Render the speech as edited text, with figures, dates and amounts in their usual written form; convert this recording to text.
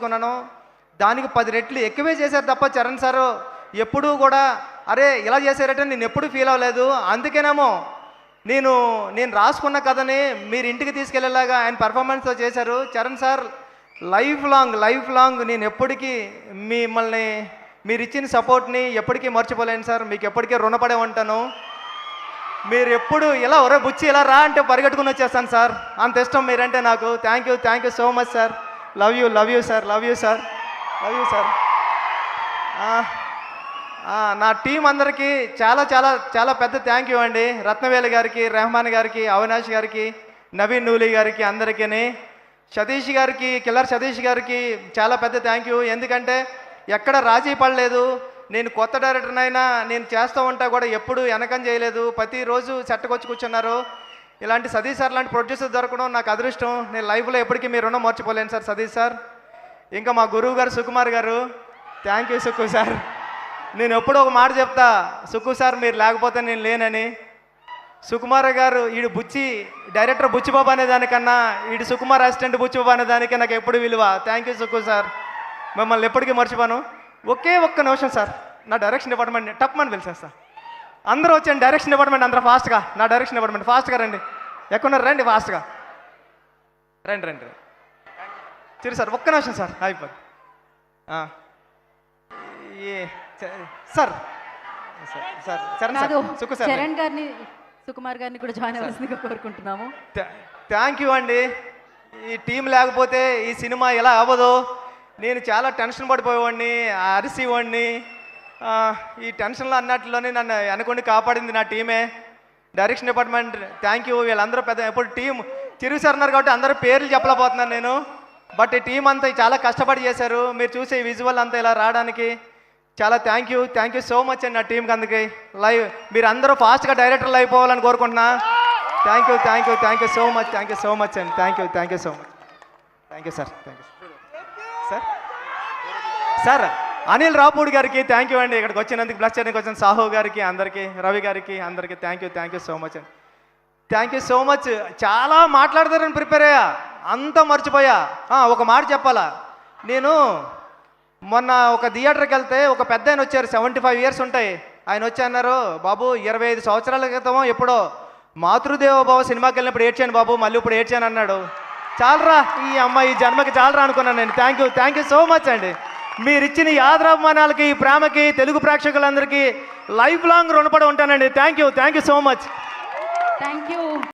కొన్నాను దానికి 10 రెట్లు ఎక్కువే చేశారు తప్ప చరణ్ సారు ఎప్పుడూ కూడా అరే ఇలా చేశారంటే నేను ఎప్పుడు ఫీల్ అవ్వలేదు. అందుకేనేమో నేను రాసుకున్న కథని మీరు ఇంటికి తీసుకెళ్లేలాగా ఆయన పర్ఫార్మెన్స్తో చేశారు. చరణ్ సార్ లైఫ్ లాంగ్ నేను ఎప్పటికీ మిమ్మల్ని మీరు ఇచ్చిన సపోర్ట్ని ఎప్పటికీ మర్చిపోలేను సార్. మీకు ఎప్పటికీ రుణపడే ఉంటాను. మీరు ఎప్పుడు ఇలా ఒరే బుచ్చి ఇలా రా అంటే పరిగెట్టుకుని వచ్చేస్తాను సార్. అంత ఇష్టం మీరంటే నాకు. Thank you so much sir. Love you sir. నా టీం అందరికీ చాలా పెద్ద థ్యాంక్ యూ అండి. రత్నవేలు గారికి, రెహమాన్ గారికి, అవినాష్ గారికి, నవీన్ నూలి గారికి, అందరికీ సతీష్ గారికి, కిల్లర్ సతీష్ గారికి చాలా పెద్ద థ్యాంక్ యూ. ఎందుకంటే ఎక్కడ రాజీ పడలేదు. నేను కొత్త డైరెక్టర్నైనా నేను చేస్తూ ఉంటా కూడా ఎప్పుడు వెనకం చేయలేదు. ప్రతిరోజు సెట్కొచ్చి కూర్చున్నారు. ఇలాంటి సతీష్ సార్ లాంటి ప్రొడ్యూసర్ దొరకడం నాకు అదృష్టం. నేను లైఫ్లో ఎప్పటికీ మీ రుణం మర్చిపోలేను సార్ సతీష్ సార్. ఇంకా మా గురువు గారు సుకుమార్ గారు, థ్యాంక్ యూ సుక్కు సార్. నేను ఎప్పుడూ ఒక మాట చెప్తా, సుక్కు సార్ మీరు లేకపోతే నేను లేనని. సుకుమార్ గారు ఈడు డైరెక్టర్ బుచ్చిబాబు అనే దానికన్నా ఈడు సుకుమార్ అసిస్టెంట్ బుచ్చిబాబు అనే దానికే నాకు ఎప్పుడు విలువ. Thank you Sukku sir. మిమ్మల్ని ఎప్పటికీ మర్చిపోను. ఒక్క నిమిషం సార్, నా డైరెక్షన్ డిపార్ట్మెంట్ టప్మని పిలిచేస్తా. అందరూ వచ్చాను డైరెక్షన్ డిపార్ట్మెంట్, అందరూ ఫాస్ట్గా. నా డైరెక్షన్ డిపార్ట్మెంట్ ఫాస్ట్గా రండి. ఎక్కడున్నారు రండి, ఫాస్ట్గా రండి. సరే సార్, ఒక్క నిమిషం సార్ అయిపోద్ది. సార్ చరణ్ గారిని, సుకుమార్ గారిని కూడా జాయిన్ అవ్వాల్సిందిగా కోరుకుంటున్నాము. థ్యాంక్ యూ అండి. ఈ టీం లేకపోతే ఈ సినిమా ఎలా అవ్వదు. నేను చాలా టెన్షన్ పడిపోయేవాడిని, అరిసేవాడిని. ఈ టెన్షన్లో అన్నట్లోనే నన్ను అనుకుని కాపాడింది నా టీమే. Direction department thank you. వీళ్ళందరూ పెద్ద ఎప్పుడు టీం చిరు సార్ ఉన్నారు కాబట్టి అందరూ పేర్లు చెప్పలేకపోతున్నాను నేను. బట్ ఈ టీం అంతా చాలా కష్టపడి చేశారు. మీరు చూసే విజువల్ అంతా ఇలా రావడానికి చాలా థ్యాంక్ యూ సో మచ్ అండి నా టీంకి. అందుకే మీరు అందరూ ఫాస్ట్గా డైరెక్టర్లు అయిపోవాలని కోరుకుంటున్నా. థ్యాంక్ యూ సో మచ్ అండి. Thank you so much. Thank you sir. Anil Ravipudi గారికి థ్యాంక్ యూ అండి. ఇక్కడికి వచ్చినందుకు బ్లస్ చేయడానికి వచ్చిన సాహు గారికి, అందరికీ, రవి గారికి, అందరికీ థ్యాంక్ యూ సో మచ్ అండి. Thank you so much. చాలా మాట్లాడతారని ప్రిపేర్ అయ్యా, అంతా మర్చిపోయా. ఒక మాట చెప్పాలా, నేను మొన్న ఒక థియేటర్కి వెళ్తే ఒక పెద్ద ఆయన వచ్చారు, 75 years ఉంటాయి. ఆయన వచ్చి అన్నారు, బాబు 25 సంవత్సరాల క్రితమో ఎప్పుడో మాతృదేవ బాబు సినిమాకి వెళ్ళినప్పుడు ఏడ్చాను బాబు, మళ్ళీ ఇప్పుడు ఏడ్చాను అన్నాడు. చాలరా ఈ అమ్మాయి ఈ జన్మకి చాలరా అనుకున్నాను నేను. థ్యాంక్ యూ సో మచ్ అండి. మీరు ఇచ్చిన ఈ ఆదరాభిమానాలకి, ఈ ప్రేమకి తెలుగు ప్రేక్షకులందరికీ లైఫ్ లాంగ్ రుణపడి ఉంటానండి. Thank you so much. Thank you.